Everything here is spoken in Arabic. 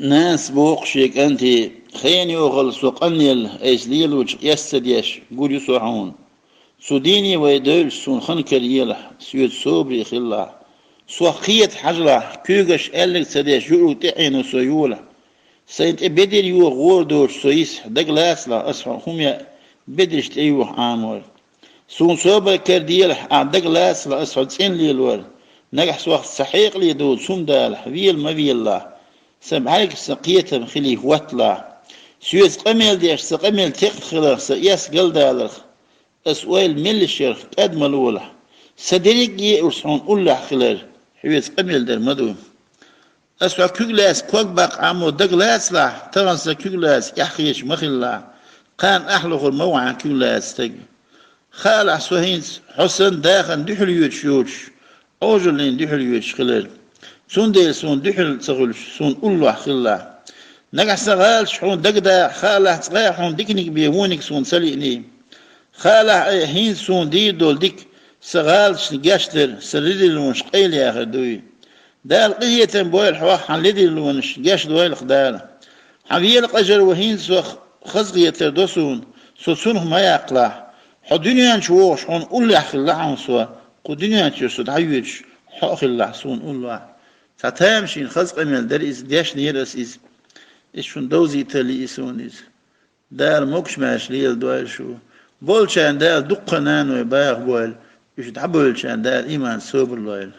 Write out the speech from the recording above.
ناس بوقشيك أنت خيني يوغل سوقنيل إيش ليل وش يستديش قول يسوحون سوديني ويدول سون خنكر يلح سيود صوبري خلا سوخية حجرة كيوغش ألك سديش يورو تعينو سيولا سينت بدر يو غور دور سويس دقلاس لا أسفل هم يا بدرش تأيوه عامور سون صوبر كرديلح دقلاس لا أسفل تسين ليلور نجح سوخ سحيق لي دول سوم دالح فيل ما فيل الله سمعك سقيتم خلي وطلع سويس قميل ديش سقميل تقت خلاص سياس قل دالخ أسويل ملشر قد ملولح سدريك يرسون أولح خلال حويس قميل در مدو أسوأ كوغلاس كوغ باق عمو دقلاس لا تغنس كوغلاس يحخيش مخلا قان أحلق الموعى كوغلاس تق خالع سوهينس حسن داخن دحل يوتشوش أوجلين دحل يوتش خلال سون ديل سون دحل تغلش سون أولح خلا نقع سغال شحون دقدا خالع تغاحون ديكنيك بيهونك سون سليني خالع هين سون دي دول ديك سغال شنقاشتر سريدي لونش قيل يا أخي دوي دال قية بويل حواح عن لدي لونش قاش دويل خدال حبيل قجر وهين سو خزقية دوسون سو سونهم ما يقلع حو دنيا نشوش حون أولي أخي عن سوا قو دنيا نشوش دعيوش حو أخي الله سون أولي فتامشين خزق أميل در إز دياش نيرس إز إيش فن دوزي تالي إسون إز دال موكش ماش ليل دويل شو بولشان دال دقنان ويبايغ بويل يش دعبولشان دال إيمان سوبر لويل